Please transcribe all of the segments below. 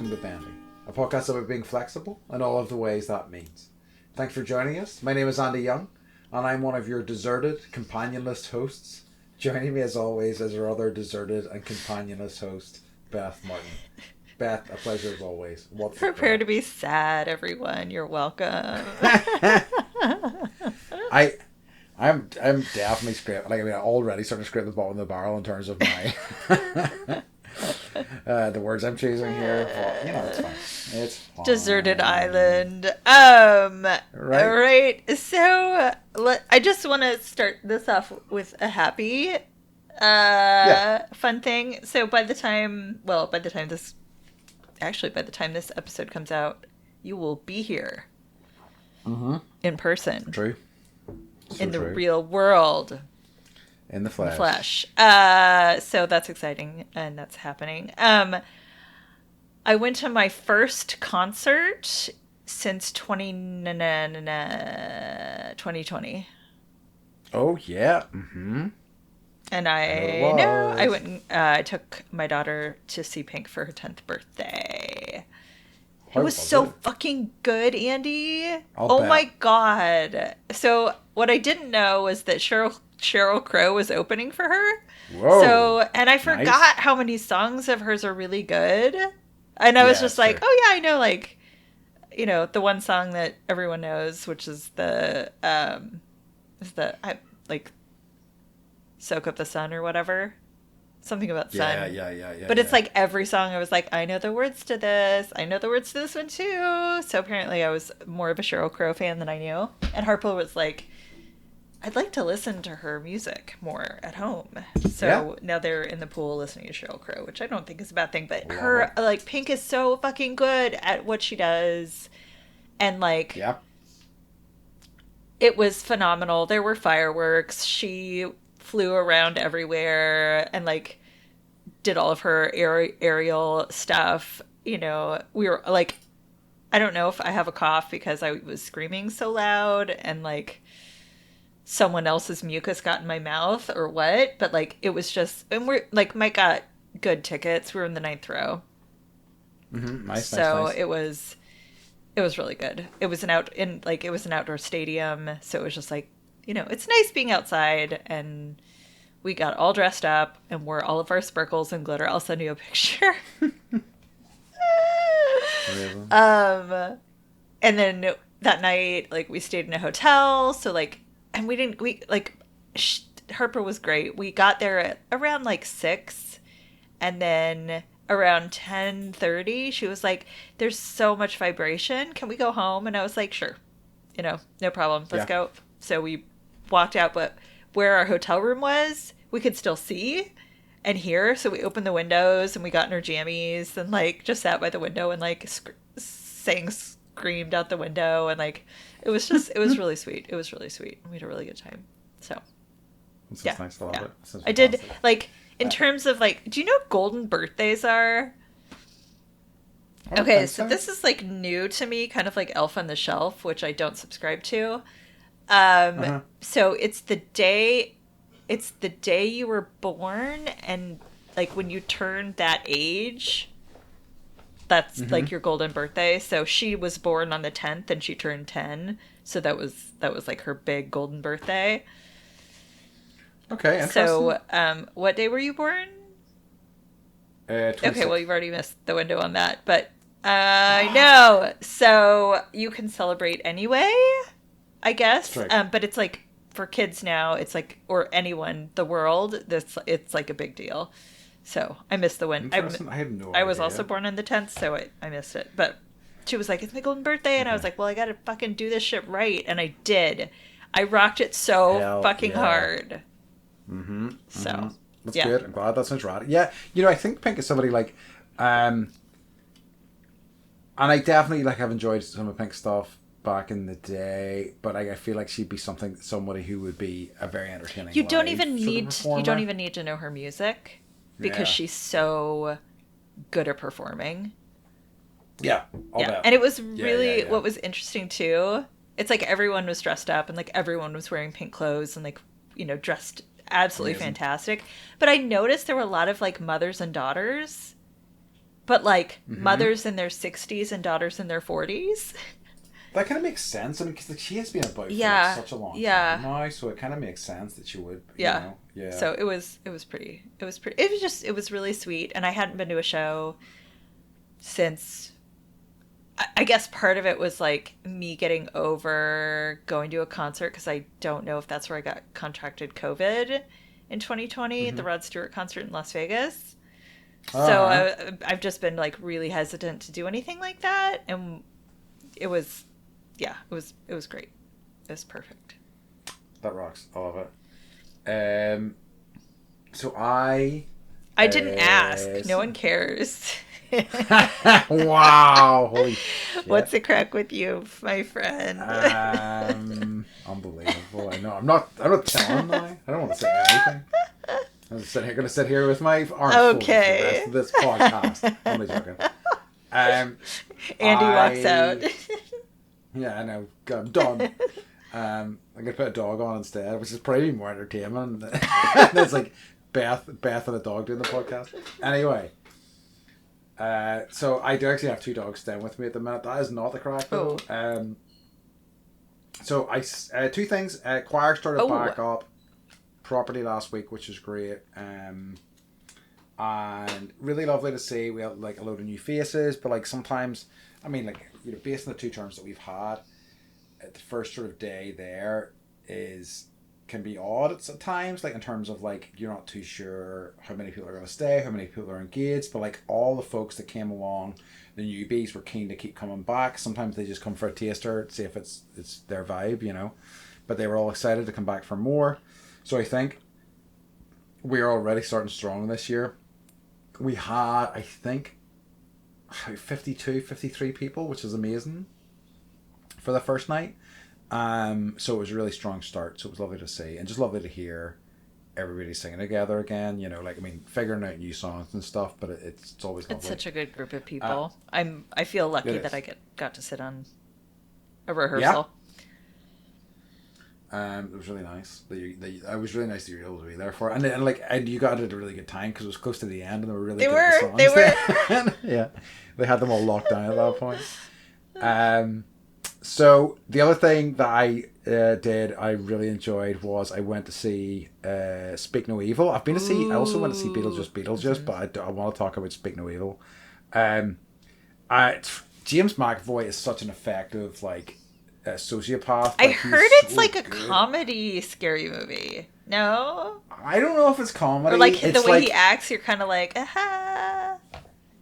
welcome to Bendy, a podcast about being flexible and all of the ways that means. Thanks for joining us. My name is Andy Young, and I'm one of your deserted, companionless hosts. Joining me as always is our other deserted and companionless host, Beth Martin. Beth, a pleasure as always. What's Prepare to be sad, everyone. You're welcome. I'm definitely scraping. Like, I mean, I'm already starting to scrape the bottom of the barrel in terms of my the words I'm choosing here. But, you know, it's fine. It's fine. Deserted island. Right. So I just want to start this off with a happy, fun thing. So by the time this episode comes out, you will be here in person. True. So in the true. real world. In the flesh. So that's exciting, and that's happening. I went to my first concert since 2020. Oh, yeah. Mm-hmm. And I went. I took my daughter to see Pink for her 10th birthday. It was so fucking good, Andy. I'll bet. My God. So what I didn't know was that Sheryl Crow was opening for her. Whoa. So, and I forgot how many songs of hers are really good. And I was just like, true. oh yeah, I know, like, you know, the one song that everyone knows, which is the Soak Up the Sun or whatever. Something about sun. Yeah. But it's like every song I was like, I know the words to this. I know the words to this one too. So apparently I was more of a Sheryl Crow fan than I knew. And Harper was like, I'd like to listen to her music more at home. So now they're in the pool listening to Sheryl Crow, which I don't think is a bad thing. But her, like, Pink is so fucking good at what she does. And like, it was phenomenal. There were fireworks. She flew around everywhere and like did all of her aerial stuff. You know, we were like, I don't know if I have a cough because I was screaming so loud and like someone else's mucus got in my mouth or what, but like it was just, and we're like, Mike got good tickets. We were in the 9th row. Nice. So nice. it was really good. It was an outdoor stadium. So it was just like, you know, it's nice being outside, and we got all dressed up and wore all of our sparkles and glitter. I'll send you a picture. And then that night, like, we stayed in a hotel. So like, and Harper was great. We got there at around like 6, and then around 10:30, she was like, "There's so much vibration. Can we go home?" And I was like, "Sure, you know, no problem. Let's go." So we walked out, but where our hotel room was, we could still see and hear. So we opened the windows and we got in our jammies and like just sat by the window and like screamed out the window, and like it was really sweet. It was really sweet. We had a really good time. So It's nice to love it. I did, like, in terms of like, do you know what golden birthdays are? Okay, so this is like new to me, kind of like Elf on the Shelf, which I don't subscribe to. So it's the day you were born, and like when you turn that age, that's like your golden birthday. So she was born on the 10th and she turned 10. So that was like her big golden birthday. Okay, interesting. So what day were you born? 26. Okay, well, you've already missed the window on that, but I know. So you can celebrate anyway, I guess. Right. But it's like for kids now, it's like, or anyone, the world, it's like a big deal. So I missed the window. I had no idea. I was also born on the 10th, so I missed it. But she was like, "It's my golden birthday," and I was like, "Well, I gotta fucking do this shit right," and I did. I rocked it so fucking hard. So that's good. I'm glad that sounds rad. Yeah, you know, I think Pink is somebody like, and I definitely like have enjoyed some of Pink's stuff back in the day, but I feel like she'd be somebody who would be a very entertaining. You don't even need to know her music because she's so good at performing. Yeah, I'll bet. And it was really what was interesting too. It's like everyone was dressed up and like everyone was wearing pink clothes and like, you know, dressed absolutely fantastic. But I noticed there were a lot of like mothers and daughters, but like mothers in their 60s and daughters in their 40s. That kind of makes sense. I mean, because like, she has been about for Yeah. like, such a long Yeah. time now, so it kind of makes sense that she would. You Yeah. know? Yeah. So it was pretty. It was really sweet, and I hadn't been to a show since. I guess part of it was like me getting over going to a concert, because I don't know if that's where I got contracted COVID in 2020 at the Rod Stewart concert in Las Vegas. So I've just been like really hesitant to do anything like that, and it was, yeah, it was great. It was perfect. That rocks. I love it. So I didn't ask. No one cares. Wow! Holy shit! What's the crack with you, my friend? Unbelievable. I know. I'm not telling now. I don't want to say anything. I'm just going to sit here with my arms folded for the rest of this podcast. I'm only joking. Andy walks out. Yeah, I know. I'm done. I'm gonna put a dog on instead, which is probably more entertainment. That's like Beth and a dog doing the podcast. Anyway, so I do actually have 2 dogs staying with me at the minute. That is not the crack though. So 2 things. Choir started back up properly last week, which is great. And really lovely to see. We have like a load of new faces, but like sometimes, I mean, like, you know, based on the 2 terms that we've had, the first sort of day there can be odd at times, like in terms of like you're not too sure how many people are going to stay, how many people are engaged, but like all the folks that came along, the newbies, were keen to keep coming back. Sometimes they just come for a taster to see if it's their vibe, you know, but they were all excited to come back for more. So I think we're already starting strong this year. We had, I think, 53 people, which is amazing for the first night. So it was a really strong start. So it was lovely to see, and just lovely to hear everybody singing together again. You know, like, I mean, figuring out new songs and stuff, but it's always lovely. It's such a good group of people. I feel lucky that I got to sit on a rehearsal. Yeah. It was really nice. It was really nice that you were able to be there for it. And you got it at a really good time because it was close to the end and they were really good at the songs. They were. Yeah. They had them all locked down at that point. So the other thing that I really enjoyed was I went to see Speak No Evil. I also went to see Beetlejuice, but I want to talk about Speak No Evil. James McAvoy is such an effective, like, a sociopath. I heard it's so like a comedy scary movie. No? I don't know if it's comedy. Or like the way he acts, you're kind of like, aha.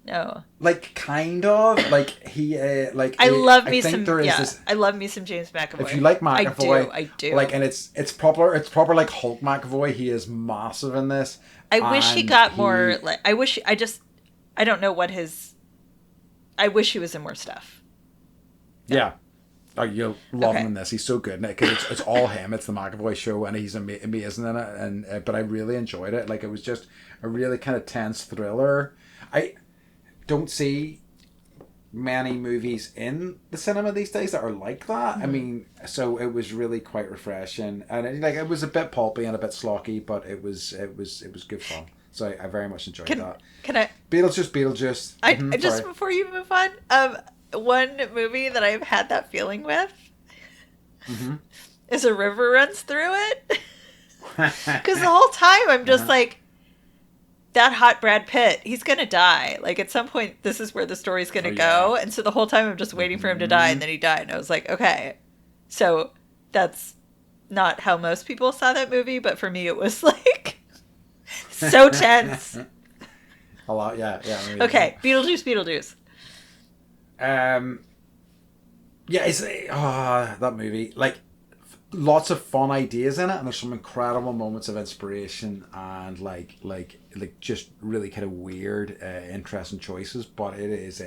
No. Like, kind of. Like, he, like... I love me some James McAvoy. If you like McAvoy... I do. Like, and it's proper like Hulk McAvoy. He is massive in this. I wish he got more... Like, I don't know what his... I wish he was in more stuff. Yeah. Oh, you'll love him in this. He's so good in it because it's all him. It's the McAvoy show, and he's amazing in it. And but I really enjoyed it. Like, it was just a really kind of tense thriller. I don't see many movies in the cinema these days that are like that. Mm-hmm. I mean, so it was really quite refreshing, and it was a bit pulpy and a bit slocky, but it was good fun. So I very much enjoyed that. Can I? Beetlejuice. Just before you move on, one movie that I've had that feeling with is A River Runs Through It. Because the whole time I'm just like, that hot Brad Pitt, he's going to die. Like, at some point, this is where the story's going to go. And so the whole time I'm just waiting for him to die, and then he died. And I was like, okay. So that's not how most people saw that movie, but for me it was like so tense. A lot, yeah. Okay, Beetlejuice. Yeah, it's that movie, like, lots of fun ideas in it, and there's some incredible moments of inspiration and like just really kind of weird, interesting choices. But it is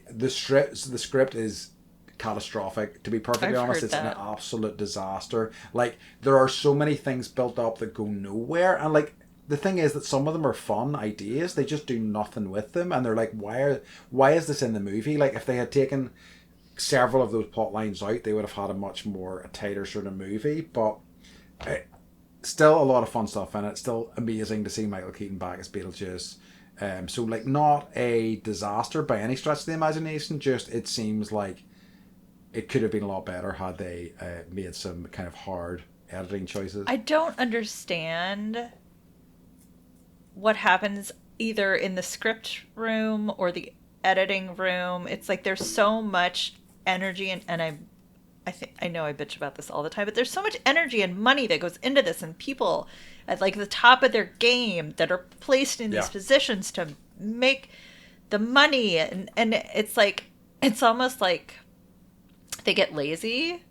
the script is catastrophic. To be perfectly honest, it's an absolute disaster. Like, there are so many things built up that go nowhere, and like, the thing is that some of them are fun ideas. They just do nothing with them, and they're like, why is this in the movie? Like, if they had taken several of those plot lines out, they would have had a tighter sort of movie. But still a lot of fun stuff in it. Still amazing to see Michael Keaton back as Beetlejuice. So like not a disaster by any stretch of the imagination. Just it seems like it could have been a lot better had they made some kind of hard editing choices. I don't understand what happens either in the script room or the editing room. It's like there's so much energy and I know I bitch about this all the time, but there's so much energy and money that goes into this and people at like the top of their game that are placed in these positions to make the money and it's like it's almost like they get lazy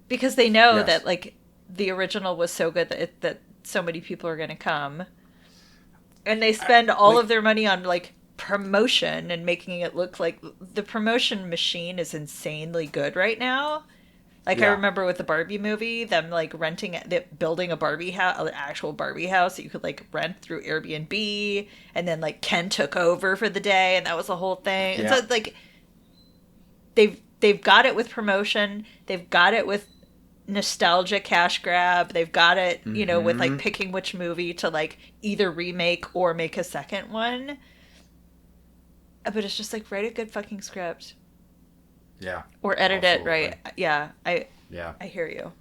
because they know that like the original was so good that so many people are going to come and they spend all of their money on like promotion and making it look like the promotion machine is insanely good right now. Like I remember with the Barbie movie, them like building a Barbie house, an actual Barbie house that you could like rent through Airbnb, and then like Ken took over for the day, and that was the whole thing. And so it's like they've got it with promotion, they've got it with nostalgia cash grab, they've got it, you know, with like picking which movie to like either remake or make a second one. But it's just like write a good fucking script. Yeah. Or edit it right. Yeah. I hear you.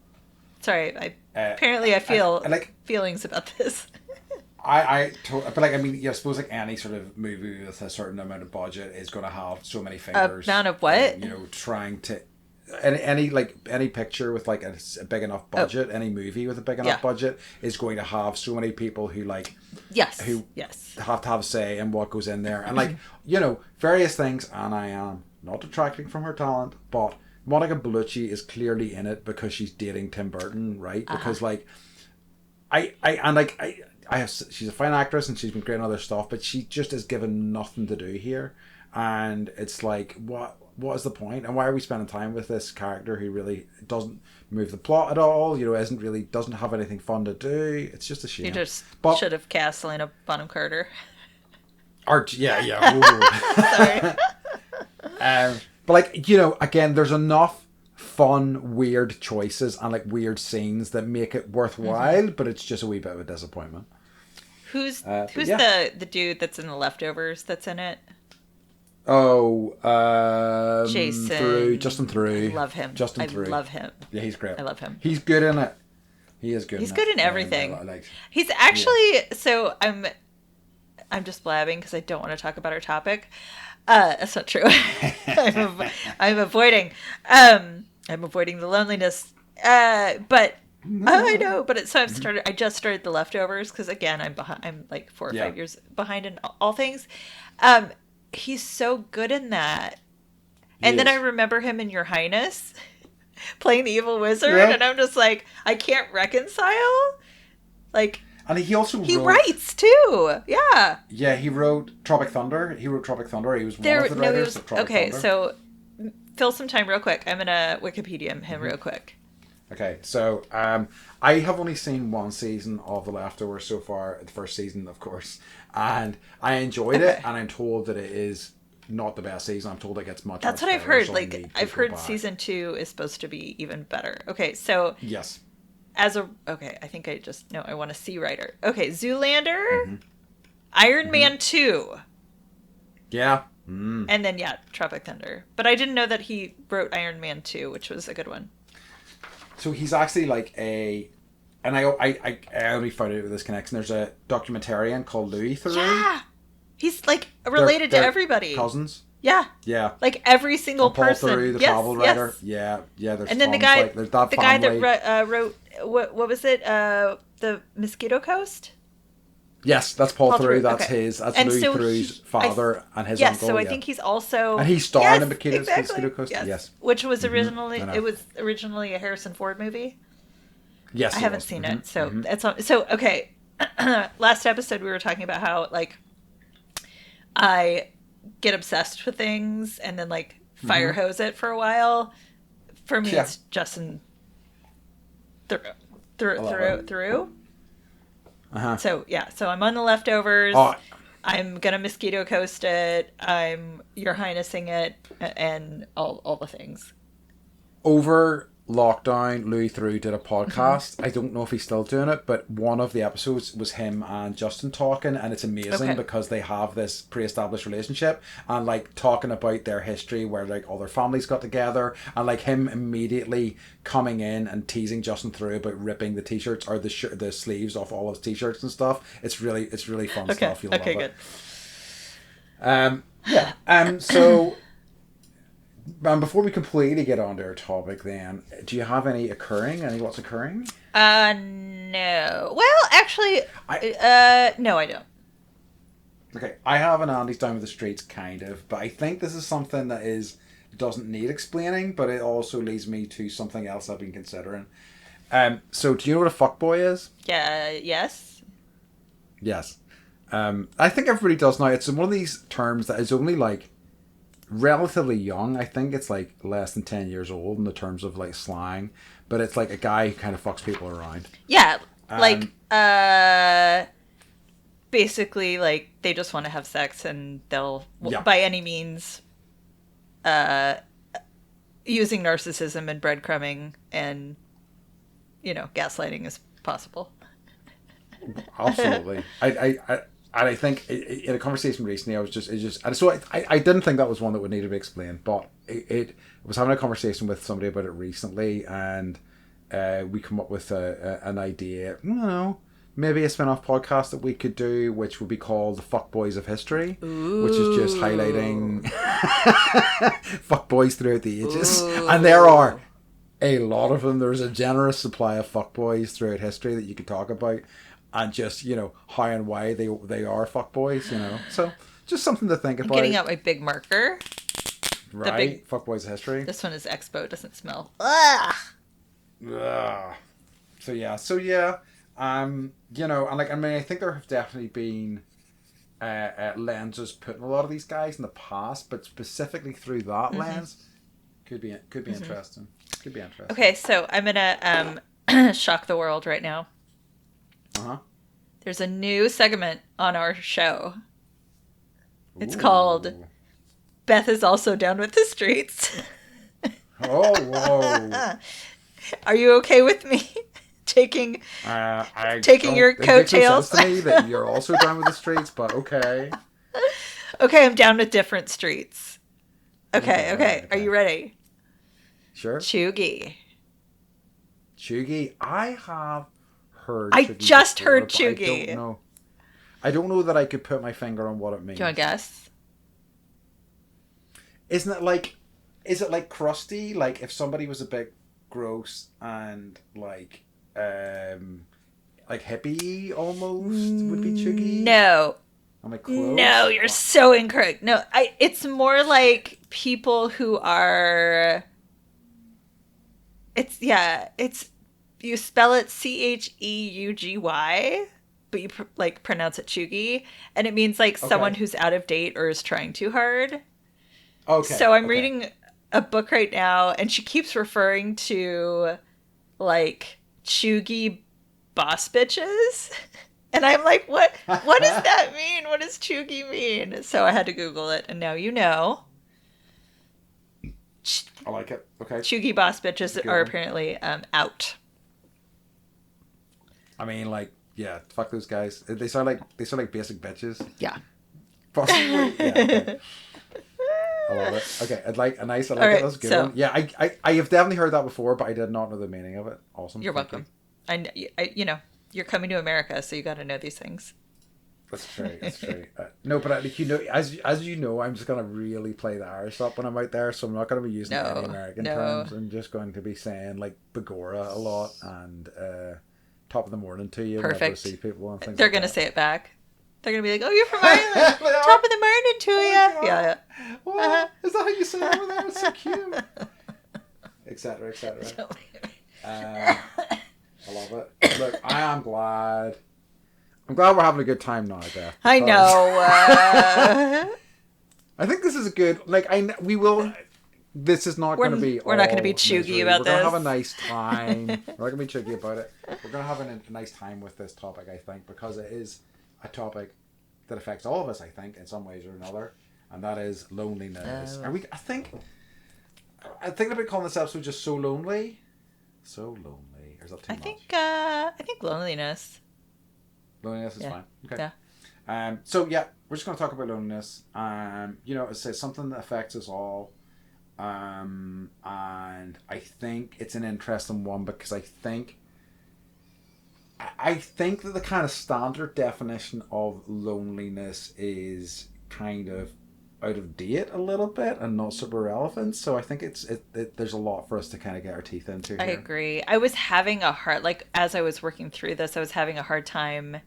Sorry. Apparently I feel feelings about this. But like I mean, I suppose like any sort of movie with a certain amount of budget is going to have so many fingers. Amount of what? You know, trying to any picture with like a big enough budget, any movie with a big enough budget is going to have so many people who like who have to have a say in what goes in there, and like you know various things. And I am not detracting from her talent, but Monica Bellucci is clearly in it because she's dating Tim Burton, right? Because like she's a fine actress and she's been great in other stuff, but she just is given nothing to do here, and it's like what is the point, and why are we spending time with this character who really doesn't move the plot at all? You know, doesn't have anything fun to do. It's just a shame. You just should have cast Helena Bonham Carter. Sorry. But like you know, again, there's enough fun, weird choices and like weird scenes that make it worthwhile, but it's just a wee bit of a disappointment. Who's the dude that's in The Leftovers that's in it? Oh, Justin Theroux. I love him. Justin Theroux. I love him. Yeah, he's great. I love him. He's good in it. He is good. He's good in everything. He's actually so. I'm just blabbing because I don't want to talk about our topic. That's not true. I'm avoiding. I'm avoiding the loneliness. But I know. But so I just started The Leftovers because again I'm behind. I'm like 4 or 5 years behind in all things. He's so good in that. And then I remember him in Your Highness playing the evil wizard, and I'm just like, I can't reconcile. Like, and he writes too. Yeah. Yeah, he wrote Tropic Thunder. He was one of the writers of Tropic Thunder. So fill some time real quick. I'm gonna Wikipedia him real quick. Okay, so I have only seen one season of The Leftovers so far, the first season, of course, and I enjoyed it, and I'm told that it is not the best season. I'm told it gets much. That's much what I've better, heard. so Like I've heard season 2 is supposed to be even better. Okay, so yes, I think I want to see writer. Okay, Zoolander, Iron Man 2. Yeah. And then Tropic Thunder. But I didn't know that he wrote Iron Man 2, which was a good one. So he's actually like and I only found out with this connection. There's a documentarian called Louis Theroux. Yeah, he's like related to everybody. Cousins. Yeah. Yeah. Like every single Paul person. Theroux, the travel writer. Yeah. There's and then the guy, that wrote what was it? The Mosquito Coast. Yes, that's Paul Theroux. That's his. That's Louis Theroux's father and his uncle. Yes, so I think he's also. And he starred in Mosquito Coast. Yes. Which was originally a Harrison Ford movie. Yes, I haven't seen it, so that's so okay. Last episode we were talking about how like I get obsessed with things and then like fire hose it for a while. For me, it's Justin Theroux. So I'm on The Leftovers. I'm gonna Mosquito Coast it. I'm Your Highnessing it, and all the things. Over lockdown, Louis Theroux did a podcast. I don't know if he's still doing it, but one of the episodes was him and Justin talking, and it's amazing Okay. because they have this pre-established relationship and like talking about their history where like all their families got together and like him immediately coming in and teasing Justin Theroux about ripping the t-shirts or the sleeves off all his t-shirts and stuff. It's really fun Okay. stuff. You'll love Okay. it. Good. So before we completely get on to our topic, then, do you have any what's occurring? No. Well, actually, no, I don't. Okay, I have an Andy's Down with the Streets, kind of, but I think this is something that doesn't need explaining, but it also leads me to something else I've been considering. So do you know what a fuckboy is? Yeah. Yes. Yes. I think everybody does now. It's one of these terms that is only like relatively young. I think it's like less than 10 years old in the terms of like slang, but it's like a guy who kind of fucks people around. Yeah. Like, basically, like, they just want to have sex and they'll, by any means, using narcissism and breadcrumbing and, gaslighting is possible. Absolutely. I think in a conversation recently, I didn't think that was one that would need to be explained, but I was having a conversation with somebody about it recently, and we come up with an idea. Maybe a spin-off podcast that we could do, which would be called the Fuckboys of History. Ooh. Which is just highlighting fuckboys throughout the ages. Ooh. And there are a lot of them. There's a generous supply of fuckboys throughout history that you could talk about. And just, how and why they are fuckboys, So, just something to think about. I'm getting out my big marker. Right, fuckboys of history. This one is Expo, doesn't smell. Ugh. Ugh. So yeah. And I think there have definitely been lenses put in a lot of these guys in the past, but specifically through that lens, could be interesting. Could be interesting. Okay, so I'm gonna shock the world right now. Uh-huh. There's a new segment on our show. It's called Beth is Also Down with the Streets. Oh, whoa. Are you okay with me taking your coattails? It makes no sense to me that you're also down with the streets, but okay. Okay, I'm down with different streets. Okay. Okay. Are you ready? Sure. Cheugy. I have heard. I just heard cheugy. I don't know that I could put my finger on what it means. Do you want to guess? Is it like crusty? Like if somebody was a bit gross and like hippie almost would be cheugy? No. Am I close? No, you're so incorrect. No, it's more like people who are. It's you spell it Cheugy, but you pronounce it cheugy, and it means like someone who's out of date or is trying too hard. Okay. So I'm reading a book right now, and she keeps referring to like cheugy boss bitches, and I'm like, what does that mean? What does cheugy mean? So I had to Google it, and now you know. I like it. Okay. Cheugy boss bitches are apparently out. I mean, yeah, fuck those guys. They sound like basic bitches. Yeah. Possibly. Yeah. Okay. I love it. Okay, I like it. That's a good one. Yeah, I have definitely heard that before, but I did not know the meaning of it. Awesome. You're welcome. I you're coming to America, so you got to know these things. That's true. No, but as you know, I'm just gonna really play the Irish up when I'm out there, so I'm not gonna be using any American terms. I'm just going to be saying like begorra a lot and top of the morning to you. Perfect. See people and things. They're gonna say it back. They're gonna be like, "Oh, you're from Ireland. Top of the morning to you." Yeah. Well, is that how you say it over there? It's so cute. Etc. I love it. Look, I am glad. I'm glad we're having a good time now, Beth. I know. I think this is a good. We will. This is not going to be. We're not going to be cheugy about this. We're going to have a nice time. We're not going to be cheugy about it. We're going to have a nice time with this topic, I think, because it is a topic that affects all of us, I think, in some ways or another, and that is loneliness. I think about calling this episode just "So Lonely," So lonely. Or is that too I much? I think loneliness. Loneliness is Yeah. fine. Okay. Yeah. So yeah, we're just going to talk about loneliness. You know, it's something that affects us all. And I think it's an interesting one because I think that the kind of standard definition of loneliness is kind of out of date a little bit and not super relevant. So I think there's a lot for us to kind of get our teeth into I here. agree. I was having a hard, like, as I was working through this, I was having a hard time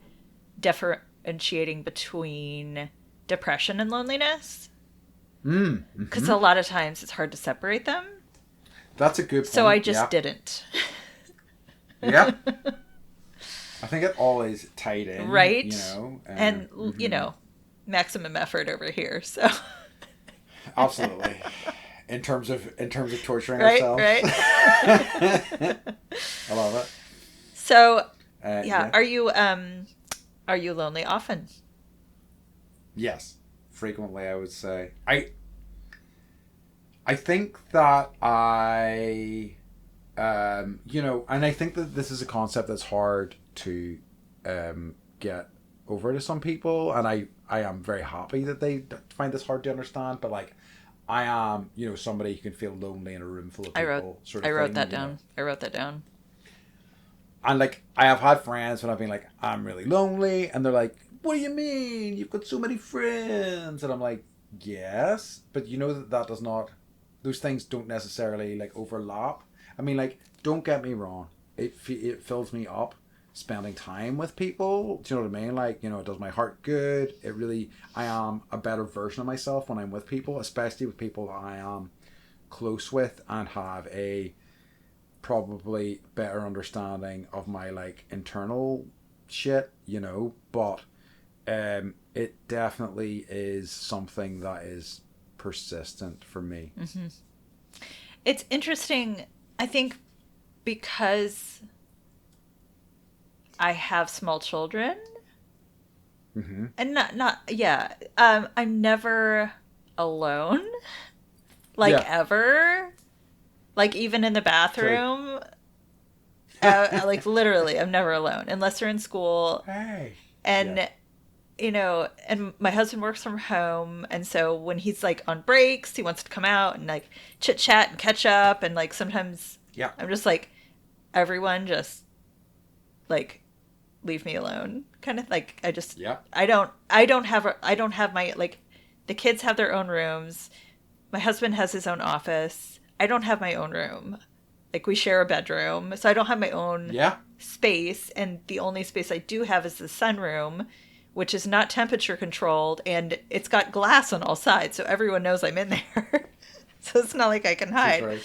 differentiating between depression and loneliness. Because Mm-hmm. a lot of times it's hard to separate them. That's a good So I point. just Yeah. didn't. Yeah. I think it all is tied in, you Right? know. And, you Mhm. know, maximum effort over here. So, Absolutely. In terms of torturing right? ourselves. Right? I love it. So, yeah, Yeah. are you lonely often? Yes. Frequently, I would say. I think that you know, and I think that this is a concept that's hard to get over to some people, and I am very happy that they find this hard to understand. But like, I am, you know, somebody who can feel lonely in a room full of I wrote people, sort I of wrote thing, that you know. down. I wrote that down. And like, I have had friends when I've been like, I'm really lonely, and they're like, what do you mean? You've got so many friends, and I'm like, yes, but you know that does not, those things don't necessarily like overlap. I mean, like, don't get me wrong, it fills me up spending time with people. Do you know what I mean? Like, you know, it does my heart good. It really, I am a better version of myself when I'm with people, especially with people that I am close with and have a probably better understanding of my like internal shit, you know, but it definitely is something that is persistent for me. It's interesting, I think, because I have small children Mm-hmm. and not yeah, I'm never alone, like Yeah, ever. Like even in the true. bathroom, like literally, I'm never alone unless they're in school. Hey. Yeah. And you know, and my husband works from home, and so when he's like on breaks, he wants to come out and like chit chat and catch up, and like sometimes Yeah. I'm just like, everyone just like leave me alone, kind of like Yeah. I don't have my like the kids have their own rooms. My husband has his own office. I don't have my own room. Like we share a bedroom, so I don't have my own Yeah. space, and the only space I do have is the sunroom, which is not temperature controlled, and it's got glass on all sides, so everyone knows I'm in there. So it's not like I can Too hide. true.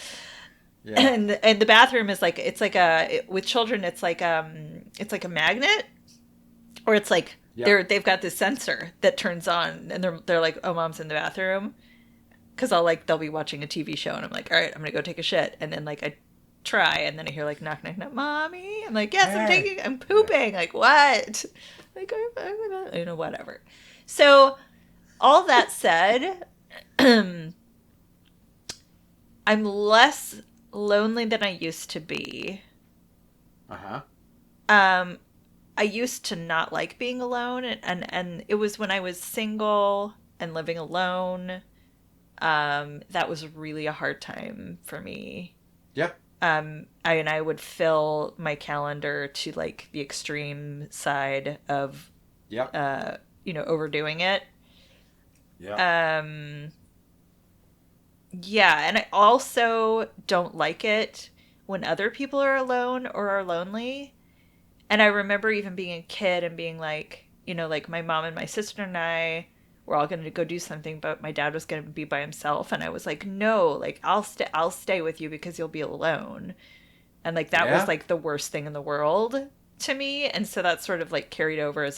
Yeah. And the bathroom is like it's like with children it's like a magnet, or it's like Yeah. they've got this sensor that turns on, and they're like, oh, mom's in the bathroom, because they'll be watching a TV show, and I'm like, all right, I'm gonna go take a shit, and then like I try, and then I hear like knock knock knock, mommy. I'm like, yes, Hey. I'm Yeah. pooping. Like what? Like you know, whatever. So all that said, I'm less lonely than I used to be. Uh-huh. Um, I used to not like being alone, and it was when I was single and living alone. That was really a hard time for me. Yeah. I would fill my calendar to like the extreme side of, Yeah. you know, overdoing it. Yeah. Um, yeah, and I also don't like it when other people are alone or are lonely. And I remember even being a kid and being like, you know, like my mom and my sister and I were all going to go do something, but my dad was going to be by himself, and I was like, "No, like I'll stay with you because you'll be alone." And like that was Yeah. like the worst thing in the world to me, and so that sort of like carried over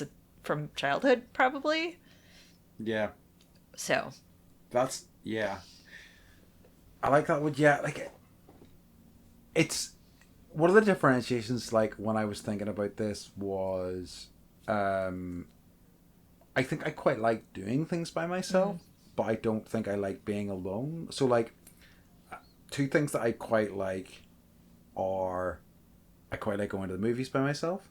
from childhood probably. Yeah. So, That's yeah. I like that would yeah, like it's one of the differentiations like when I was thinking about this was um I think I quite like doing things by myself, but I don't think I like being alone. So like two things that I quite like are quite like going to the movies by myself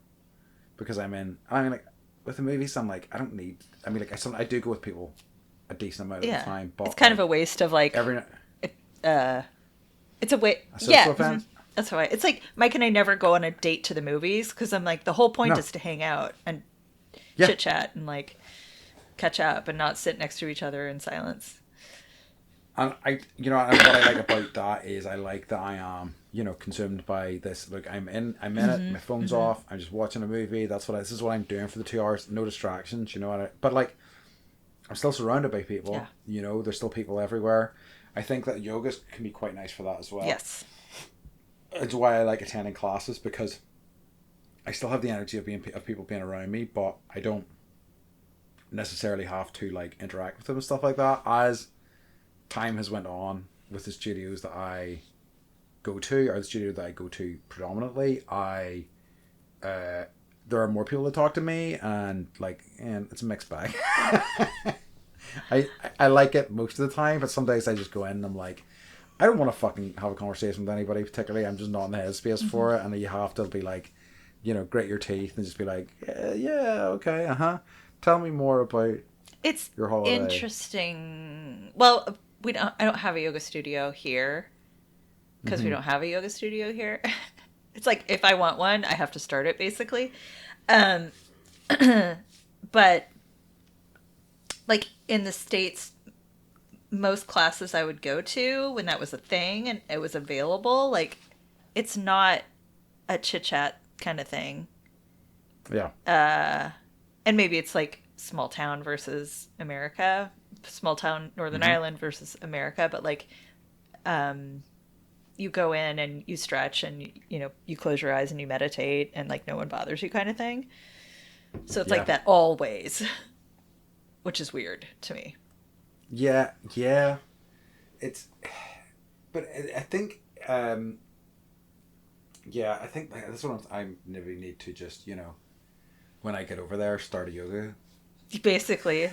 because I mean like with the movies I'm like I don't need. I mean like I do go with people a decent amount of the time, but it's kind like, of a waste of like every it's a way. a Yeah, social event. that's why. It's like Mike and I never go on a date to the movies because I'm like the whole point No, is to hang out and yeah, chit chat and like catch up and not sit next to each other in silence. and and what I like about that is I like that I am consumed by this. Like I'm in it. My phone's off. I'm just watching a movie. This is what I'm doing for the 2 hours. No distractions. But like I'm still surrounded by people. Yeah. There's still people everywhere. I think that yoga can be quite nice for that as well. Yes. It's why I like attending classes because I still have the energy of people being around me, but I don't necessarily have to like interact with them and stuff like that. As time has went on with the studios that I go to, or the studio that I go to predominantly, there are more people that talk to me, and it's a mixed bag. I like it most of the time, but some days I just go in and I'm like, I don't want to fucking have a conversation with anybody particularly. I'm just not in the headspace for it, and you have to be like, grit your teeth and just be like, yeah, okay, tell me more about It's your holiday. interesting. Well, I don't have a yoga studio here because we don't have a yoga studio here. It's like if I want one, I have to start it basically. But like in the States, most classes I would go to when that was a thing and it was available, like it's not a chit chat kind of thing. Yeah. And maybe it's like small town versus America, small town Northern Ireland versus America, but like you go in and you stretch and you close your eyes and you meditate and like no one bothers you kind of thing. So it's like that always, which is weird to me. Yeah. But I think I think that's what I maybe need to just when I get over there start a yoga Basically.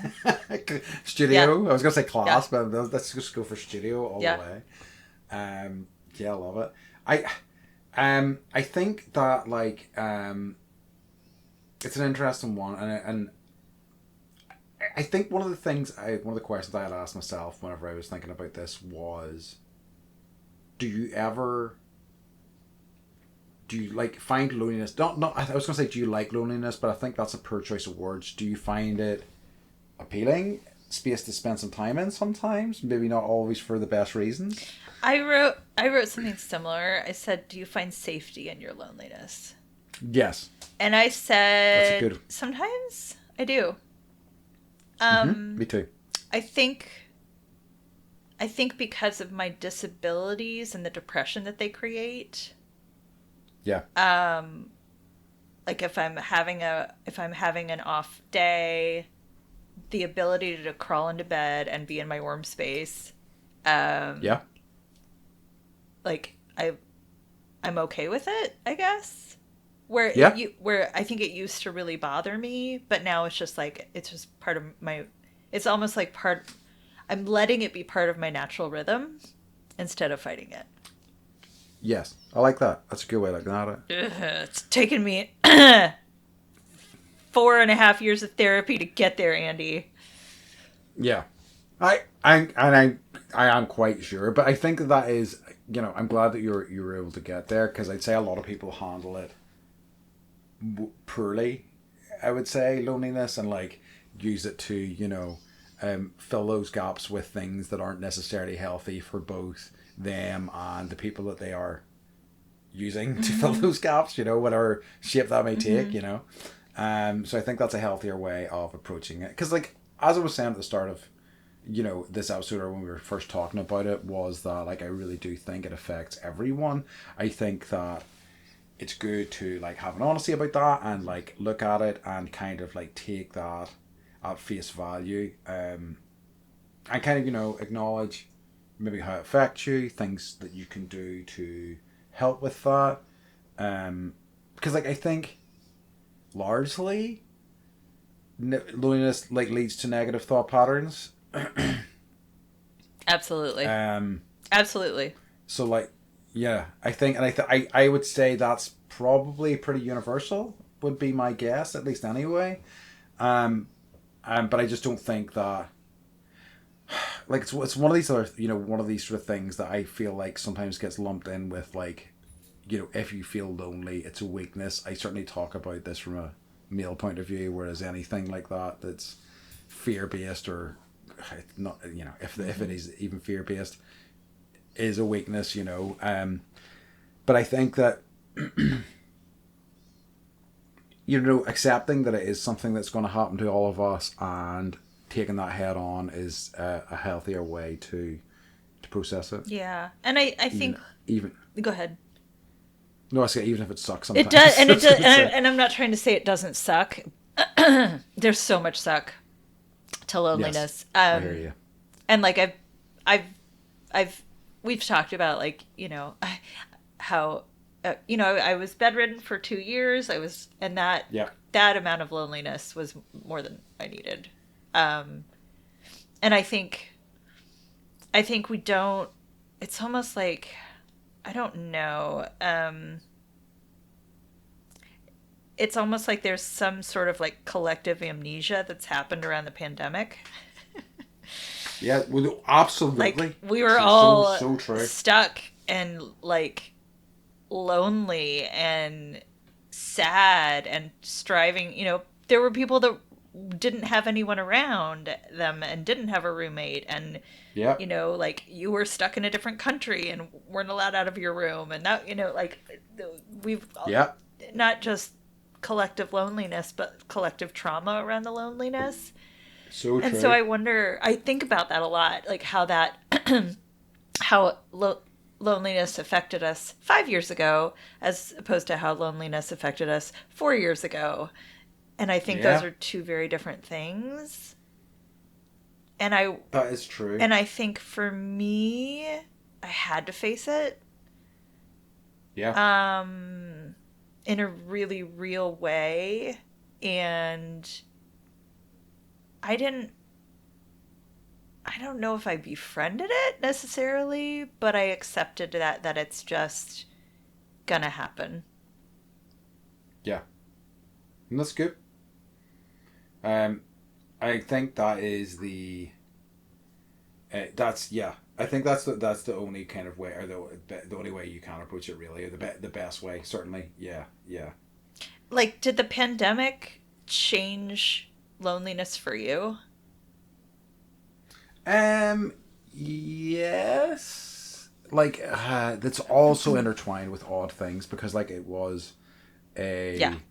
studio. I was gonna say class, Yeah. but let's just go for studio all the way. I love it. I think that like it's an interesting one, and I think one of the questions I had asked myself whenever I was thinking about this was, do you like find loneliness? Not. I was gonna say, do you like loneliness? But I think that's a poor choice of words. Do you find it appealing? Space to spend some time in sometimes, maybe not always for the best reasons. I wrote something similar. I said, "Do you find safety in your loneliness?" Yes. And I said, That's good. Sometimes I do. Me too. I think because of my disabilities and the depression that they create. Yeah. Like if I'm having an off day, the ability to crawl into bed and be in my warm space. Yeah. Like I'm okay with it, I guess. Where I think it used to really bother me, but now it's just like it's just part of my. It's almost like I'm letting it be part of my natural rhythm instead of fighting it. Yes, I like that. That's a good way of looking at it. It's taken me 4.5 years of therapy to get there, Andy. Yeah, I am quite sure, but I think that is I'm glad that you were able to get there, because I'd say a lot of people handle it poorly. I would say loneliness, and like use it to fill those gaps with things that aren't necessarily healthy for both them and the people that they are using to fill those gaps, whatever shape that may take, so I think that's a healthier way of approaching it, because like as I was saying at the start of this episode, or when we were first talking about it, was that like I really do think it affects everyone. I think that it's good to like have an honesty about that and like look at it and kind of like take that at face value, and kind of acknowledge maybe how it affects you, things that you can do to help with that, because like I think largely loneliness like leads to negative thought patterns. Absolutely. Absolutely. So like Yeah, I think, and I would say that's probably pretty universal. Would be my guess, at least anyway. Um, but I just don't think that, like, it's one of these other, one of these sort of things that I feel like sometimes gets lumped in with, like, if you feel lonely, it's a weakness. I certainly talk about this from a male point of view, whereas anything like that that's fear based, or not, if it Mm-hmm. is even fear based, is a weakness. But I think that accepting that it is something that's going to happen to all of us, and taking that head on is a healthier way to process it. Yeah, and I think, Even go ahead. no, I say even if it sucks It does, sometimes. and I it was does, gonna say, and I'm not trying to say it doesn't suck. There's so much suck to yes, loneliness. I hear you. And like I've, I've, we've talked about, like, how, I was bedridden for 2 years. And Yeah, that amount of loneliness was more than I needed. Um, and I think we don't. It's almost like, I don't know. It's almost like there's some sort of like collective amnesia that's happened around the pandemic. yeah, well, Like absolutely. we were So so all so true. stuck and like lonely and sad and striving. There were people that didn't have anyone around them and didn't have a roommate, and Yeah, like you were stuck in a different country and weren't allowed out of your room, and that, like, we've yeah, not just collective loneliness but collective trauma around the loneliness. so And so true. I think about that a lot, like how that how loneliness affected us 5 years ago as opposed to how loneliness affected us 4 years ago. And I think those Yeah, are two very different things. And I that is true. and I think for me, I had to face it, Yeah, um, in a really real way, and I didn't. I don't know if I befriended it necessarily, but I accepted that it's just gonna happen. yeah, and that's good. Um, I think that is that's yeah. I think that's the only kind of way, or the only way you can approach it, really, or the best way, certainly. Yeah, yeah. Like, did the pandemic change loneliness for you? Um, yes. Like, that's also intertwined with odd things, because, like, it was Yeah, a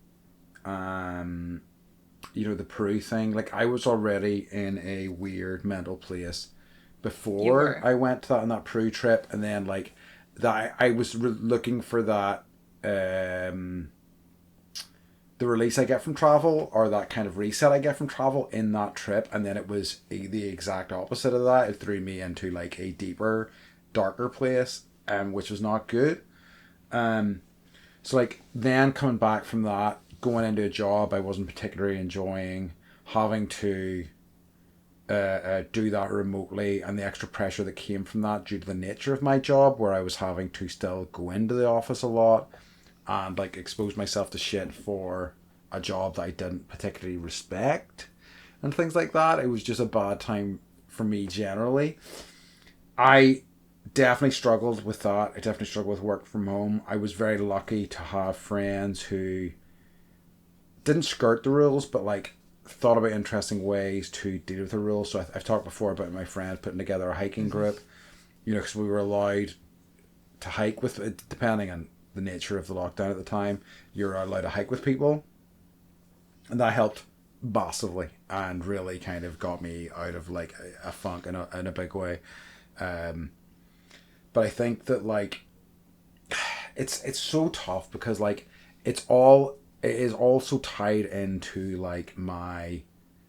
um the Peru thing. Like, I was already in a weird mental place you before were. I went to that on that Peru trip, and then, like, that I was looking for that the release I get from travel, or that kind of reset I get from travel in that trip, and then it was the exact opposite of that. It threw me into, like, a deeper, darker place, which was not good. Um, so, like, then coming back from that, going into a job I wasn't particularly enjoying, having to do that remotely, and the extra pressure that came from that due to the nature of my job, where I was having to still go into the office a lot and, like, expose myself to shit for a job that I didn't particularly respect and things like that. It was just a bad time for me generally. I definitely struggled with that. I definitely struggled with work from home. I was very lucky to have friends who didn't skirt the rules, but, like, thought about interesting ways to deal with the rules. So I've talked before about my friends putting together a hiking Mm-hmm. group, because we were allowed to hike with, depending on the nature of the lockdown at the time, you're allowed to hike with people, and that helped massively and really kind of got me out of, like, a funk in a big way. Um, but I think that, like, it's so tough because, like, it is also tied into, like, my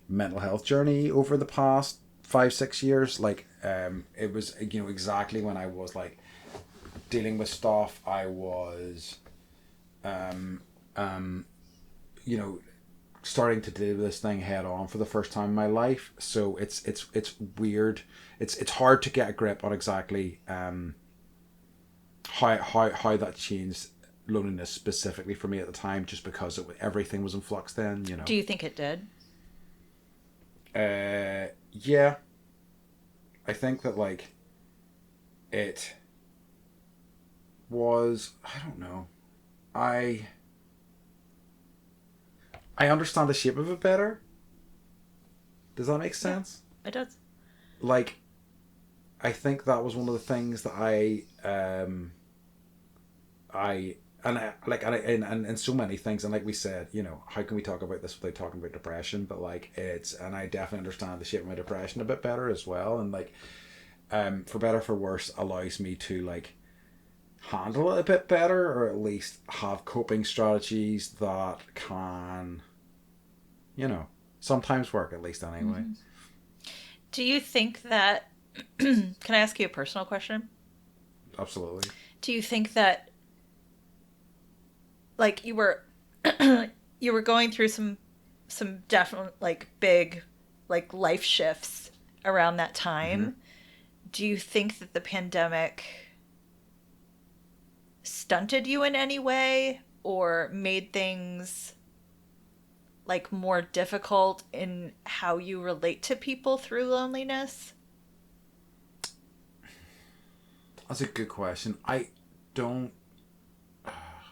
mental health journey over the past 5-6 years. Like, it was, exactly when I was, like, dealing with stuff. I was um um you know starting to do this thing head on for the first time in my life. So it's weird. It's hard to get a grip on exactly how that changed loneliness specifically for me at the time, just because everything was in flux then, you know. Do you think it did? Yeah, I think that like it was. I don't know. I I understand the shape of it better. Does that make Yeah, sense? it does. Like, I think that was one of the things that I and I like and so many things, and like we said, you know, how can we talk about this without talking about depression? But like it's, and I definitely understand the shape of my depression a bit better as well, and like for better for worse allows me to like handle it a bit better, or at least have coping strategies that can, you know, sometimes work, at least anyway. Hmm. Do you think that? Can I ask you a personal question? Absolutely. Do you think that like you were going through some definite like big like life shifts around that Mm-hmm. time? Do you think that the pandemic stunted you in any way or made things like more difficult in how you relate to people through loneliness? That's a good question. Don't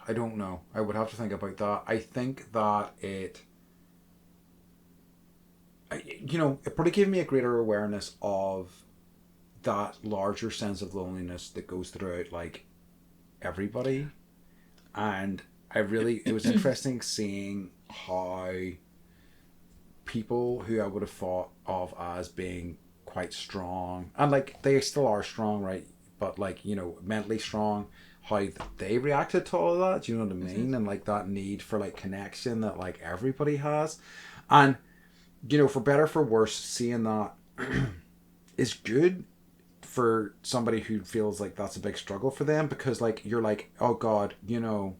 I don't know. I would have to think about that. I think that you know, it probably gave me a greater awareness of that larger sense of loneliness that goes throughout like everybody. And it was interesting seeing how people who I would have thought of as being quite strong, and like they still are strong, right? But like, you know, mentally strong, how they reacted to all of that. Do you know what I Hmm. mean? And like that need for like connection that like everybody has, and you know, for better for worse, seeing that is good for somebody who feels like that's a big struggle for them, because like you're like, oh god, you know,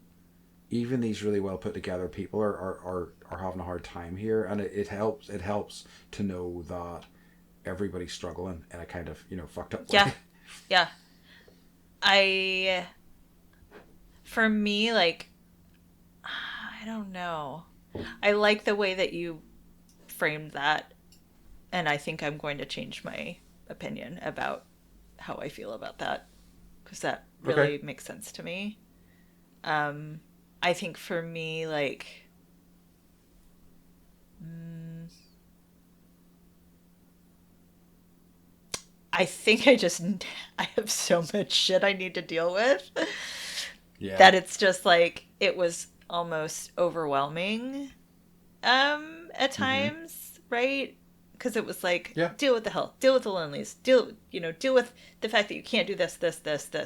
even these really well put together people are having a hard time here, and it helps to know that everybody's struggling in a kind of, you know, fucked up Yeah. way. Yeah. I for me like I don't know. I like the way that you framed that, and I think I'm going to change my opinion about how I feel about that because that Okay. really makes sense to me. Um, I think for me, like, mm, I think I just I have so much shit I need to deal with Yeah. that it's just like it was almost overwhelming at Mm-hmm. times, right? Because it was like Yeah. deal with the health, deal with the loneliness, deal with the fact that you can't do this,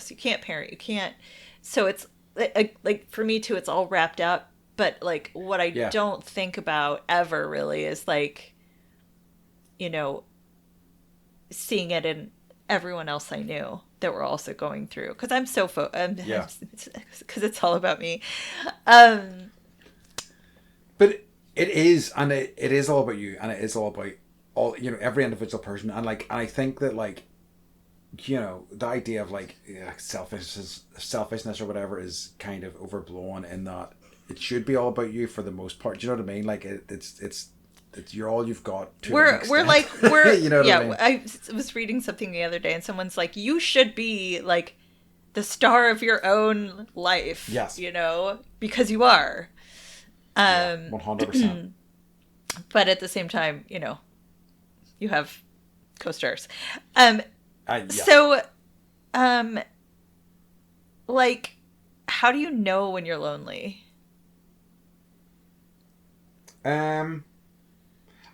you can't parent, you can't. So it's like for me too, it's all wrapped up. But like what I Yeah. don't think about ever really is like you know seeing it in everyone else I knew that were also going through because I'm so Yeah. because it's all about me. Um, But it is, and it is all about you, and it is all about all, you know, every individual person, and like, and I think that like, you know, the idea of like, yeah, selfishness or whatever is kind of overblown in that it should be all about you for the most part. Do you know what I mean? Like it's you're all you've got to an we're extent. like we're You know what I yeah. mean? I was reading something the other day, and someone's like, "You should be like the star of your own life," Yes. because you are. Yeah. Um, 100%. but at the same time, you have co-stars. Um, Yeah. so um, like, how do you know when you're lonely? Um.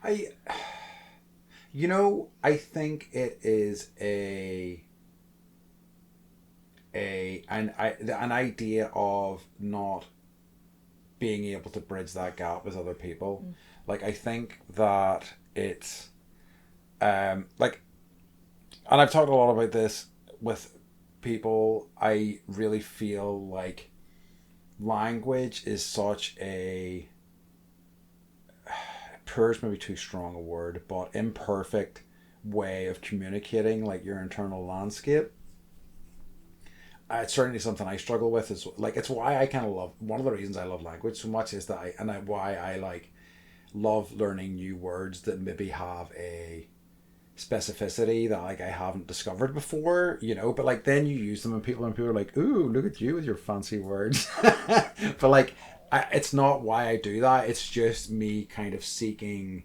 I. You know, I think it is an idea of not being able to bridge that gap with other people. Like I think that it's like, and I've talked a lot about this with people. I really feel like language is such a, poor is maybe too strong a word, but imperfect way of communicating like your internal landscape. it's certainly something I struggle with. Is like, it's why I kind of love, one of the reasons I love language so much is that why I like love learning new words that maybe have a specificity that like I haven't discovered before, you know, but like then you use them and people are like, ooh, look at you with your fancy words. But like it's not why I do that. It's just me kind of seeking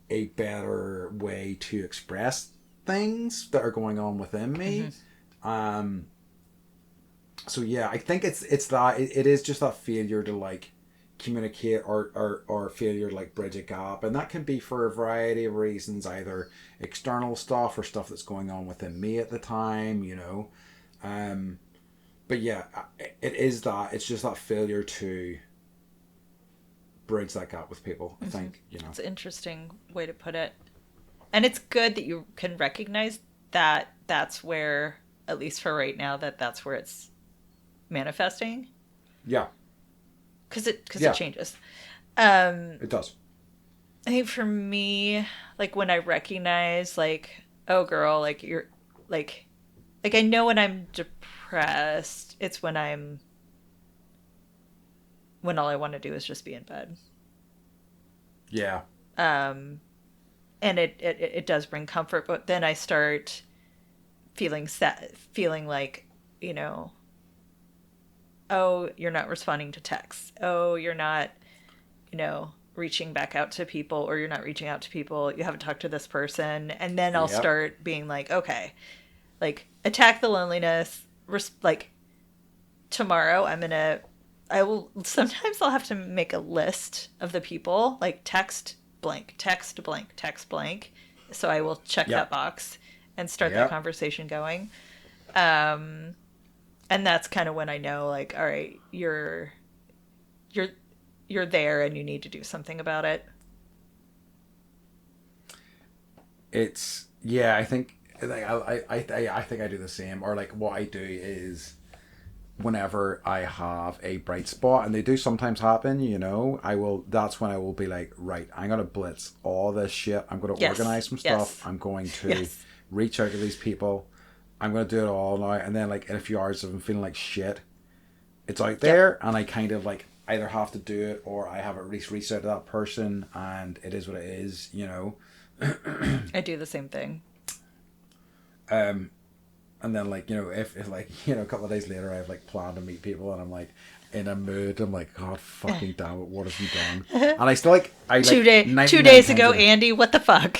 a better way to express things that are going on within me. Um so yeah, I think it's that it is just that failure to like communicate or failure to like bridge a gap, and that can be for a variety of reasons, either external stuff or stuff that's going on within me at the time, you know. But yeah, it is that, it's just that failure to bridge that gap with people, I think, you know. It's an interesting way to put it, and it's good that you can recognize that that's where, at least for right now, that's where it's manifesting. Yeah. Because it changes. It does. I think for me, like when I recognize, like, oh girl, like you're like I know when I'm depressed, it's when all I want to do is just be in bed. Yeah. And it does bring comfort, but then I start feeling sad, feeling like, you know, oh, you're not responding to texts. Oh, you're not, you know, reaching back out to people, or you're not reaching out to people. You haven't talked to this person. And then I'll start being like, okay, like attack the loneliness. Like tomorrow sometimes I'll have to make a list of the people, like text blank, text blank, text blank. So I will check that box and start the conversation going. And that's kind of when I know, like, all right, you're there and you need to do something about it. It's, yeah, I think I think I do the same. Or like what I do is, whenever I have a bright spot, and they do sometimes happen, you know, that's when I will be like, right, I'm going to blitz all this shit. I'm going to organize some stuff. I'm going to reach out to these people. I'm going to do it all now. And then like in a few hours if I'm feeling like shit, it's out there, and I kind of like either have to do it or I have at least reached out to that person, and it is what it is, you know. I do the same thing. And then like, you know, if like, you know, a couple of days later I've like planned to meet people and I'm like in a mood, I'm like, God fucking damn it, what have you done? And I still like, 2 days ago, Andy, what the fuck?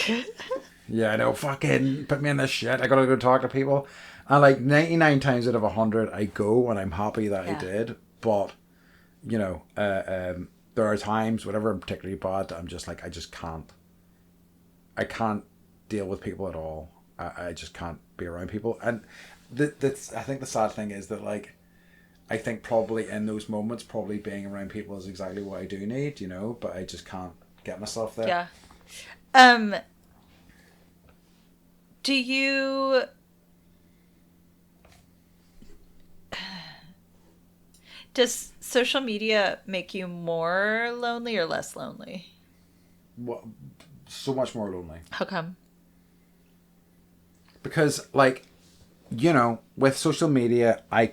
Yeah, I know, fucking put me in this shit. I gotta go talk to people. And like 99 times out of 100 I go, and I'm happy that I did. But, you know, there are times, whenever I'm particularly bad, that I'm just like, I can't deal with people at all. I just can't be around people. And that's, I think the sad thing is that like, I think probably in those moments, probably being around people is exactly what I do need, you know, but I just can't get myself there. Yeah. Do you... Does social media make you more lonely or less lonely? What, so much more lonely. How come? Because, like, you know, with social media, I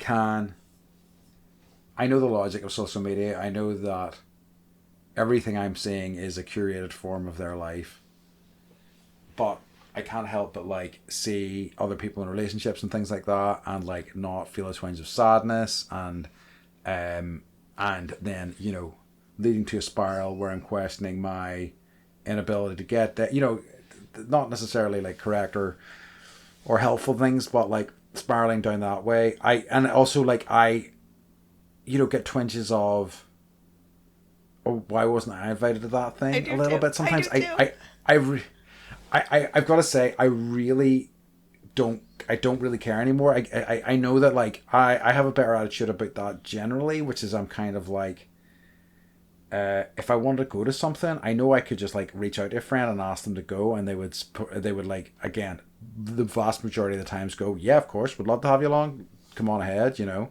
know the logic of social media. I know that everything I'm seeing is a curated form of their life. But I can't help but, like, see other people in relationships and things like that, and, like, not feel a twinge of sadness, and then, you know, leading to a spiral where I'm questioning my inability to get that, you know, not necessarily, like, correct or helpful things, but like spiraling down that way. And also like I, you know, get twinges of, oh, why wasn't I invited to that thing a little bit? Sometimes I've got to say, I don't really care anymore. I know that like I have a better attitude about that generally, which is I'm kind of like, if I wanted to go to something, I know I could just like reach out to a friend and ask them to go, and they would like, again, the vast majority of the times go, yeah, of course, would love to have you along, come on ahead, you know.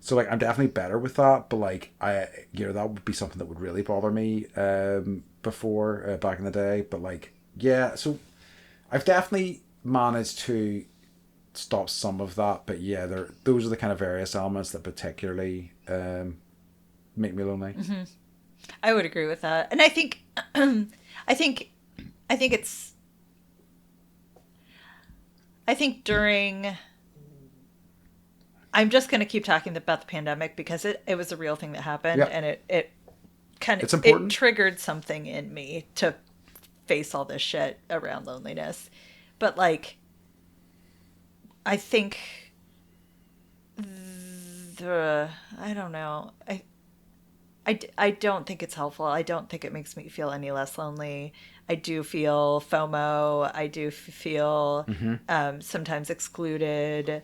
So like I'm definitely better with that, but like you know, that would be something that would really bother me before, back in the day. But like, yeah, so I've definitely managed to stop some of that. But yeah, those are the kind of various elements that particularly make me lonely. Mm-hmm. I would agree with that, and I think, I think, I think it's, I think during. I'm just going to keep talking about the pandemic because it was a real thing that happened, Yeah, and it kind it's of it important. triggered something in me to face all this shit around loneliness. But like, I think I don't know. I don't think it's helpful. I don't think it makes me feel any less lonely. I do feel FOMO. I do feel Mm-hmm. sometimes excluded.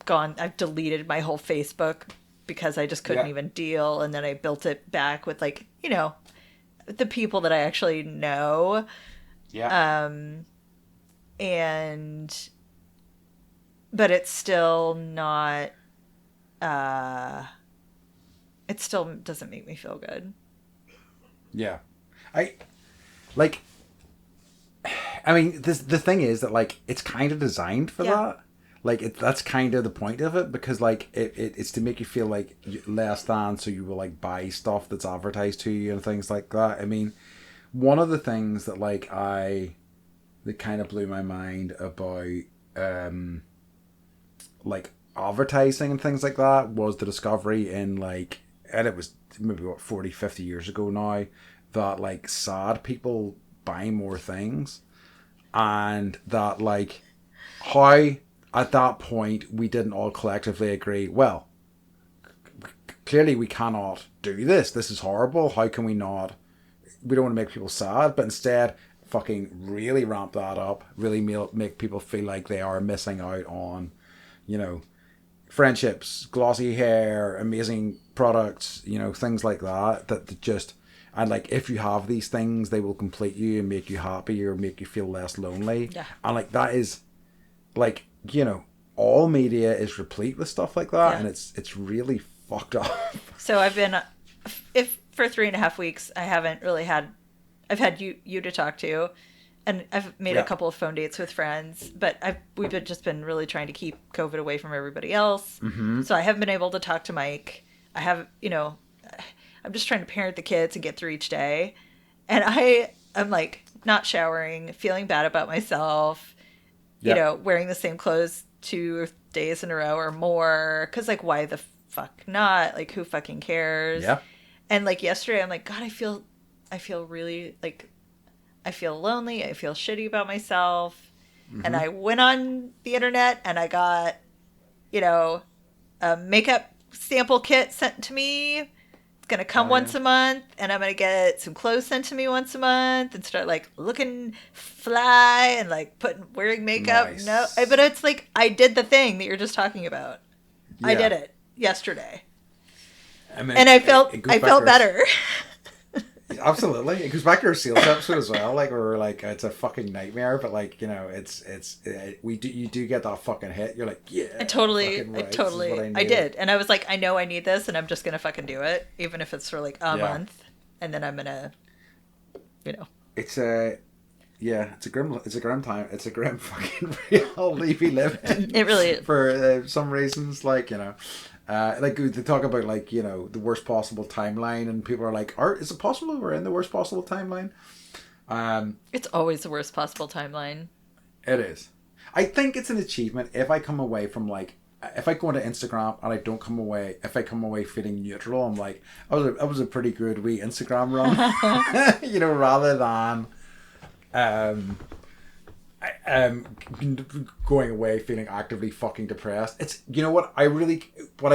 I've deleted my whole Facebook because I just couldn't Yeah, even deal. And then I built it back with the people that I actually know. yeah, Um, and, but it's still not, uh, it still doesn't make me feel good. yeah. I like. I mean, the thing is that like it's kind of designed for Yeah. that. Like that's kind of the point of it because like it's to make you feel like less than, so you will like buy stuff that's advertised to you and things like that. I mean, one of the things that that kind of blew my mind about um like advertising and things like that was the discovery in like, and it was maybe what 40, 50 years ago now, that like sad people buy more things, and that like how at that point we didn't all collectively agree, well, clearly we cannot do this is horrible, how can we not, we don't want to make people sad, but instead fucking really ramp that up, really make people feel like they are missing out on, you know, friendships, glossy hair, amazing products, things like that, that just, and like if you have these things, they will complete you and make you happy or make you feel less lonely. Yeah. And like that is like, all media is replete with stuff like that, Yeah. and it's really fucked up. So I've been, if for 3.5 weeks, I've had you to talk to, and I've made a Yeah. couple of phone dates with friends, but just been really trying to keep COVID away from everybody else. Mm-hmm. So I haven't been able to talk to Mike. I'm just trying to parent the kids and get through each day. And I'm like not showering, feeling bad about myself, Yeah. wearing the same clothes 2 days in a row or more. Cause like, why the fuck not? Like, who fucking cares? Yeah. And like yesterday, I'm like, God, I feel really like, I feel lonely. I feel shitty about myself. And Mm-hmm. I went on the internet and I got, you know, a makeup sample kit sent to me. It's going to come Oh yeah. once a month, and I'm going to get some clothes sent to me once a month and start like looking fly and like wearing makeup. No, Nice. but it's like I did the thing that you're just talking about. I Yeah. did it yesterday. I mean, And it goes I back to felt better. absolutely. It goes back to our sales episode as well. Like, we're like, it's a fucking nightmare, but like, you do get that fucking hit. You're like, yeah, fucking right. This is what I I needed. did. And I was like, I know I need this, and I'm just going to fucking do it, even if it's for like a Yeah. month. And then I'm going to, you know. It's a, yeah, it's a grim time. It's a grim fucking reality we live in. It really is. For some reasons, like, like they talk about like, the worst possible timeline, and people are like, is it possible we're in the worst possible timeline? It's always the worst possible timeline. It is. I think it's an achievement if I come away from like, if I go into Instagram and I don't come away, if I come away feeling neutral, I'm like, that was a pretty good wee Instagram run, rather than going away feeling actively fucking depressed. It's, what I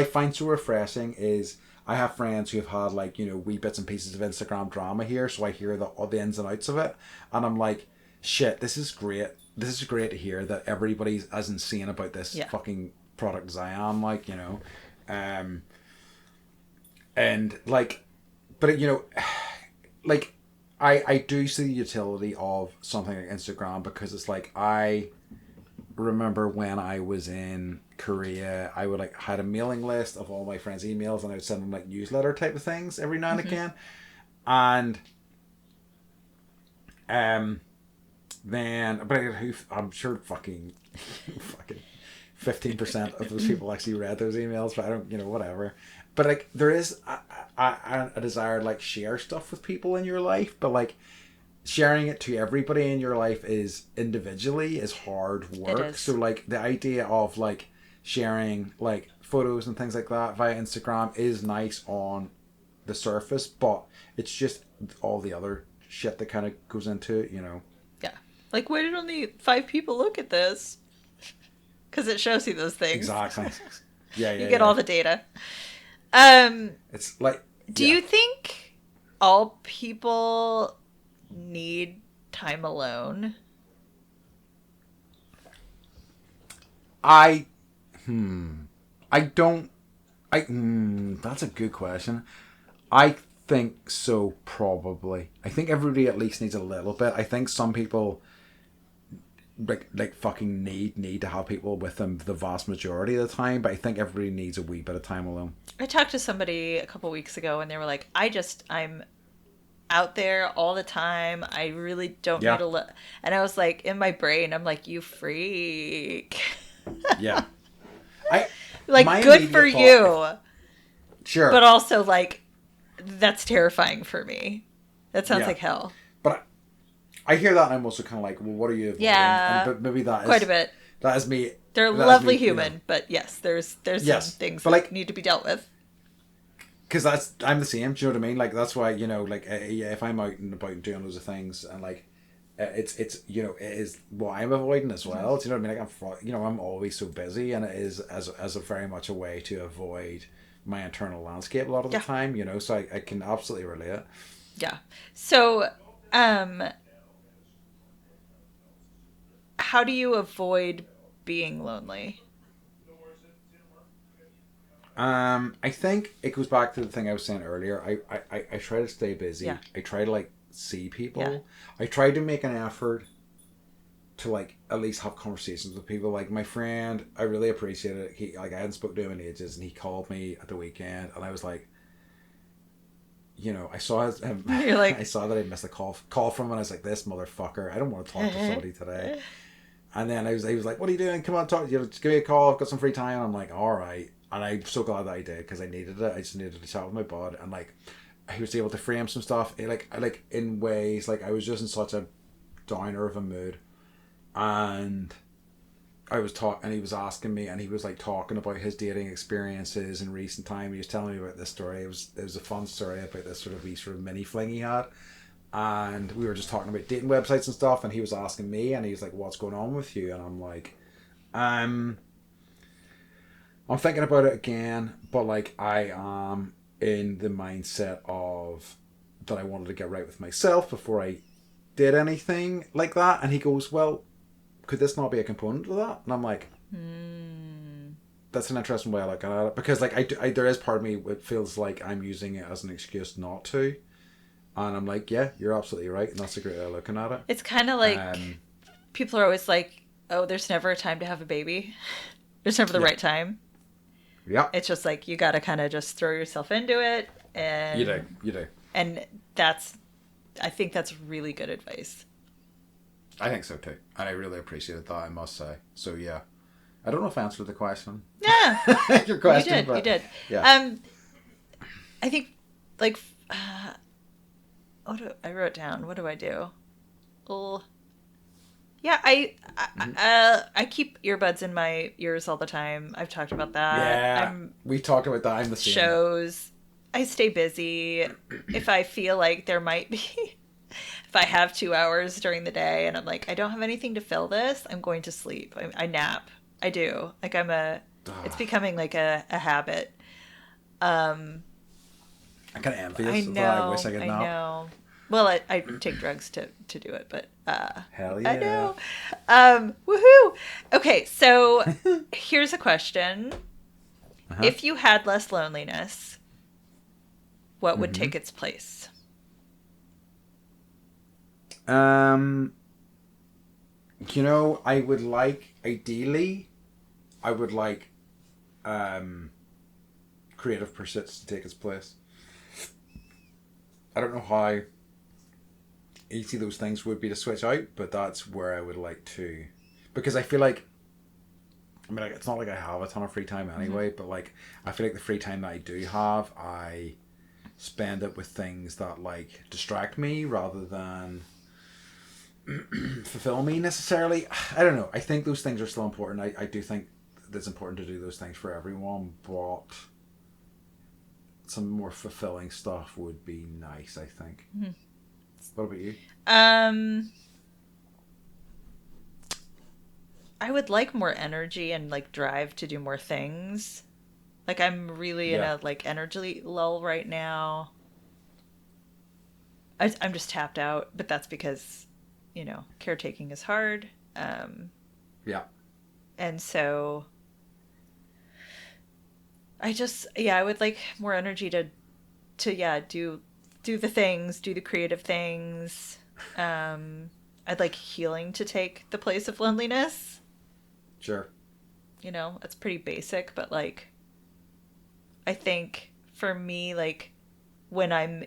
find so refreshing is I have friends who have had like, wee bits and pieces of Instagram drama here, so I hear all the ins and outs of it, and I'm like, shit, this is great. This is great to hear that everybody's as insane about this Yeah. fucking product as I am, like, and like, but like, I do see the utility of something like Instagram, because it's like, I remember when I was in Korea, I would like had a mailing list of all my friends' emails, and I would send them like newsletter type of things every now and again, and then, but I'm sure fucking Fucking 15% of those people actually read those emails, but I don't, whatever. But like, there is a desire to like share stuff with people in your life, but like sharing it to everybody in your life is individually is hard work. It is. So like the idea of like sharing like photos and things like that via Instagram is nice on the surface, but it's just all the other shit that kind of goes into it, Yeah. Like, why did only 5 people look at this? Because it shows you those things. Exactly. Yeah, You get all the data. It's like... Do you think all people need time alone? That's a good question. I think so, probably. I think everybody at least needs a little bit. I think some people like fucking need to have people with them the vast majority of the time, but I think everybody needs a wee bit of time alone. I talked to somebody a couple weeks ago and they were like, I'm out there all the time. I really don't need to look. And I was like, in my brain, I'm like, you freak. Yeah. Like, good for you. Sure. But also, like, that's terrifying for me. That sounds like hell. But I hear that and I'm also kind of like, well, what are you avoiding? Yeah. But maybe that is... Quite a bit. That is me. They're lovely human, but yes, there's some things but like, that need to be dealt with. Because I'm the same, do you know what I mean? Like, that's why, like, if I'm out and about and doing loads of things and like, it's it is what I'm avoiding as well. Do you know what I mean? Like, I'm always so busy, and it is as a very much a way to avoid my internal landscape a lot of the time, so I can absolutely relate. Yeah. So, how do you avoid being lonely? I think it goes back to the thing I was saying earlier. I try to stay busy. Yeah. I try to like see people. Yeah. I try to make an effort to like at least have conversations with people. Like my friend, I really appreciate it. He I hadn't spoken to him in ages, and he called me at the weekend, and I was like, I saw his, You're like, I saw that I missed a call from him, and I was like, this motherfucker, I don't want to talk to somebody today. And then he was like, what are you doing? Come on, talk. Just give me a call. I've got some free time. And I'm like, all right. And I'm so glad that I did, because I needed it. I just needed to chat with my bud, and like, he was able to frame some stuff. Like in ways, like I was just in such a downer of a mood, and I was and he was asking me, and he was like talking about his dating experiences in recent time. He was telling me about this story. It was a fun story about this sort of mini fling he had. And we were just talking about dating websites and stuff, and he was asking me, and he was like, what's going on with you? And I'm like, I'm thinking about it again, but like I am in the mindset of that I wanted to get right with myself before I did anything like that. And he goes, well, could this not be a component of that? And I'm like, that's an interesting way of looking at it, because like I there is part of me that feels like I'm using it as an excuse not to. And I'm like, yeah, you're absolutely right. And that's a great way of looking at it. it's kind of like people are always like, oh, there's never a time to have a baby. There's never the right time. Yeah. It's just like, you got to kind of just throw yourself into it. And You do. And I think that's really good advice. I think so too. And I really appreciated that, I must say. So yeah. I don't know if I answered the question. Yeah. Your question. You did. Yeah. I think like, I wrote down, what do I do? Well, yeah, I keep earbuds in my ears all the time. I've talked about that. Yeah, we talked about that. I'm the same. Shows. I stay busy. If I feel like there might be, if I have 2 hours during the day and I'm like, I don't have anything to fill this, I'm going to sleep. I nap. I do. Like it's becoming like a habit. I'm kind of envious. I of know. that. I wish I could nap. I know. Well, I take drugs to do it, but hell yeah. I know. Woohoo! Okay, so here's a question: If you had less loneliness, what would take its place? I would like, ideally, creative pursuits to take its place. I don't know how easy those things would be to switch out, but that's where I would like to, because I feel like I mean, like, it's not like I have a ton of free time anyway, but like, I feel like the free time that I do have, I spend it with things that like distract me rather than fulfill me necessarily. I don't know. I think those things are still important. I do think it's important to do those things for everyone, but some more fulfilling stuff would be nice, I think. What about you? I would like more energy and like drive to do more things. Like I'm really in a like energy lull right now. I'm just tapped out, but that's because, you know, caretaking is hard. Yeah. And so I would like more energy to do the things, do the creative things. I'd like healing to take the place of loneliness. Sure. You know, that's pretty basic, but like I think for me, like when I'm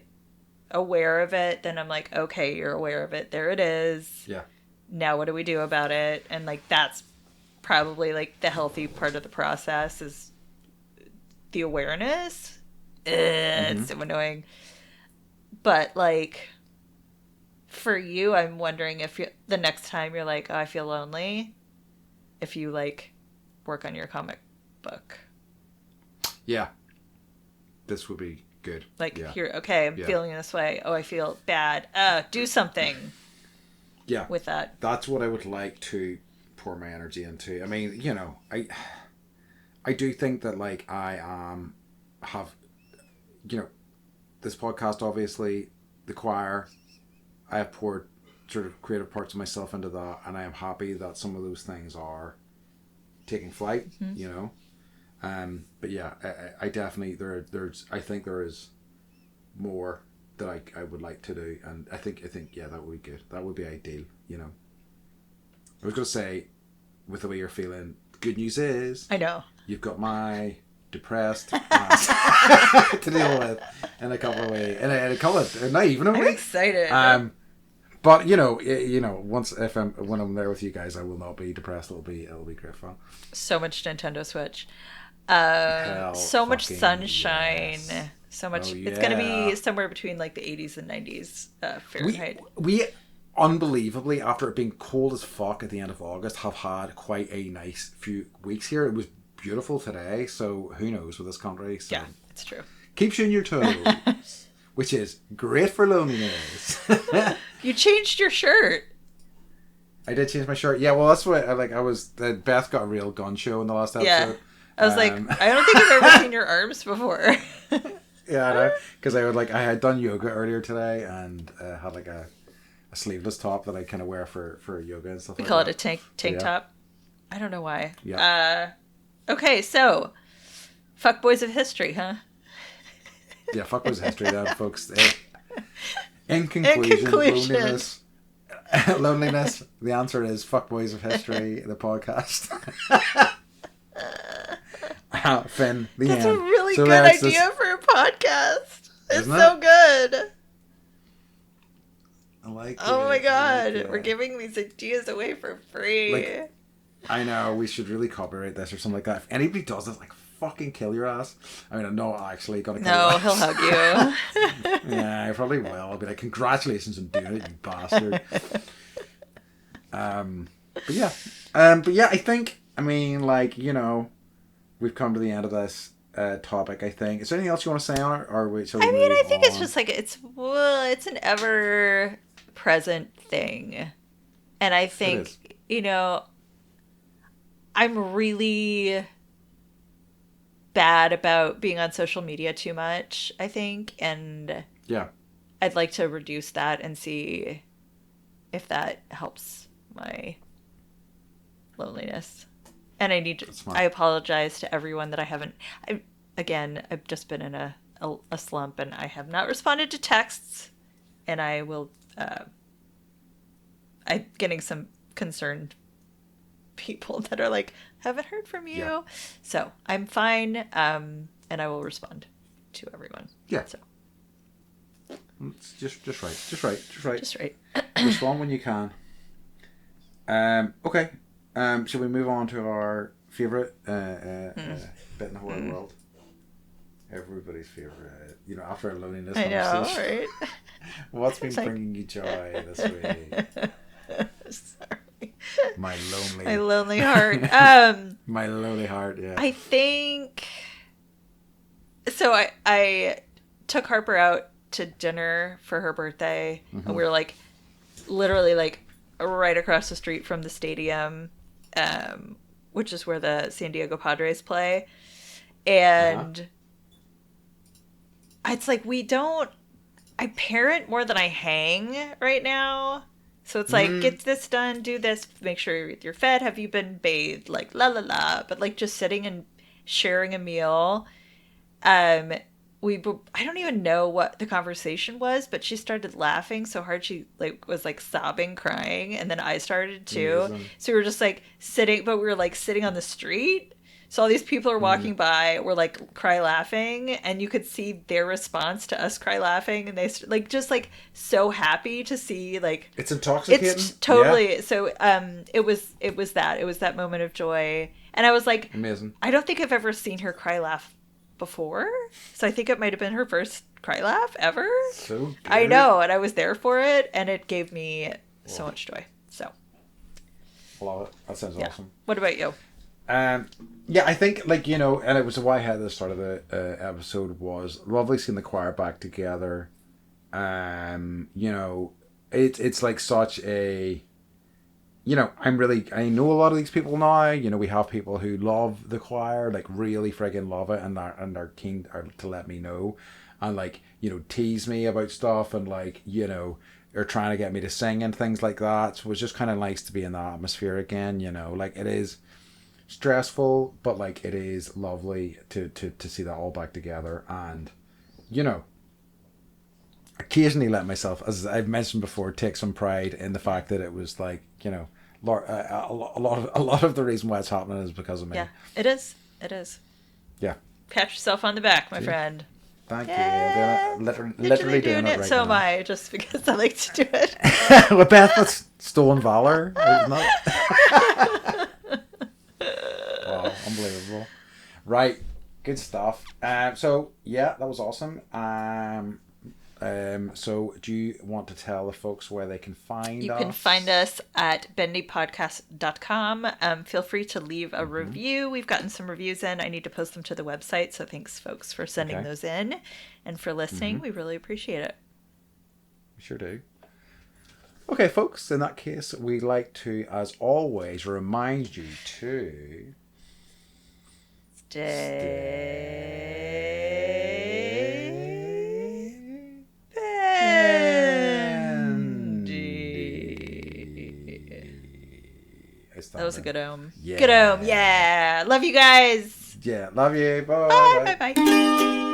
aware of it, then I'm like, okay, you're aware of it. There it is. Yeah. Now what do we do about it? And like that's probably like the healthy part of the process is the awareness. It's so annoying. But like for you, I'm wondering if the next time you're like, oh, I feel lonely, if you like work on your comic book. Yeah. This would be good. Like, here, okay, I'm feeling this way. Oh, I feel bad. Do something. Yeah. With that. That's what I would like to pour my energy into. I mean, you know, I do think that like I have, you know, this podcast, obviously, the choir, I have poured sort of creative parts of myself into that, and I am happy that some of those things are taking flight, you know. But yeah, I definitely there's I think there is more that I would like to do, and I think yeah, that would be good. That would be ideal, you know. I was gonna say, with the way you're feeling, the good news is I know you've got my depressed ass to deal with in a couple of ways, in a couple of not even a week. I'm excited. But you know, when I'm there with you guys, I will not be depressed. It'll be great fun. So much Nintendo Switch. So much sunshine. Yes. So much. Oh, yeah. It's gonna be somewhere between like the 80s and 90s Fahrenheit. We unbelievably, after it being cold as fuck at the end of August, have had quite a nice few weeks here. It was beautiful today, so who knows with this country. So yeah, it's true. Keeps you on your toes, which is great for loneliness. You changed your shirt. I did change my shirt. Yeah, well, that's what I was. Beth got a real gun show in the last episode. Yeah. I was like, I don't think I've ever seen your arms before. Yeah, I know. Because I had done yoga earlier today and had like a sleeveless top that I kind of wear for yoga and stuff. We call it a tank top. I don't know why. Yeah. Okay, so fuckboys of history, huh? Yeah, fuckboys of history, then, folks. In conclusion, loneliness. The answer is fuckboys of history, the podcast. Finn, the That's end. A really good idea for a podcast. It's so good. I like it. Oh my god, we're giving these ideas away for free. Like, I know, we should really copyright this or something like that. If anybody does this, like, fucking kill your ass. I mean, I'm not actually gonna kill your ass. No, he'll hug you. Yeah, I probably will. I'll be like, congratulations on doing it, you bastard. But yeah, I think, I mean, like, you know, we've come to the end of this topic, I think. Is there anything else you want to say on it? Or wait, I think it's just like, it's an ever present thing. And I think, you know, I'm really bad about being on social media too much, I think. And yeah, I'd like to reduce that and see if that helps my loneliness. And I apologize to everyone that I've just been in a slump and I have not responded to texts, and I will, I'm getting some concerned people that are like, haven't heard from you. Yeah. So I'm fine. And I will respond to everyone. Yeah. So. It's just right. Just right. Respond when you can. Okay. Shall we move on to our favorite bit in the whole world. Everybody's favorite. You know, after a loneliness I know, conversation. right? What's been bringing you joy this week? Sorry. My My lonely heart. My lonely heart, yeah. I think so. I took Harper out to dinner for her birthday, and we were like literally like right across the street from the stadium, which is where the San Diego Padres play, and it's like I parent more than I hang right now. So it's like, get this done, do this, make sure you're fed, have you been bathed, like la la la. But like just sitting and sharing a meal. I don't even know what the conversation was, but she started laughing so hard she like was like sobbing, crying, and then I started too. Amazing. So we were just like sitting, but we were like sitting on the street. So all these people are walking by, were like cry laughing, and you could see their response to us cry laughing, and they like just like so happy to see like it's intoxicating. It's totally so. It was that moment of joy, and I was like, amazing. I don't think I've ever seen her cry laugh before, so I think it might have been her first cry laugh ever. So good. I know, and I was there for it, and it gave me so much joy. So love it. That sounds awesome. What about you? Yeah, I think like, you know, and it was why I had the start of the episode was lovely seeing the choir back together. You know, it's like such a, you know, I know a lot of these people now. You know, we have people who love the choir, like really friggin' love it, and are keen to let me know, and like, you know, tease me about stuff, and like, you know, are trying to get me to sing and things like that. So it was just kind of nice to be in that atmosphere again. You know, like it is stressful, but like it is lovely to see that all back together. And you know, occasionally let myself, as I've mentioned before, take some pride in the fact that it was like, you know, a lot of the reason why it's happening is because of me. Yeah, it is Yeah, pat yourself on the back, my friend. Thank you. I'm literally doing it right so now. am I, just because I like to do it. Well, Beth, that's stolen valor, isn't it? Wow, unbelievable. Right, good stuff. So yeah, that was awesome. So do you want to tell the folks where they can find us? You can find us at bendypodcast.com. Feel free to leave a review. We've gotten some reviews in. I need to post them to the website, so thanks folks for sending those in and for listening. We really appreciate it. We sure do. Okay, folks, in that case, we'd like to, as always, remind you to stay That was a good ohm. Yeah. Good ohm. Yeah. Love you guys. Yeah. Love you. Bye. Bye. Bye. Bye.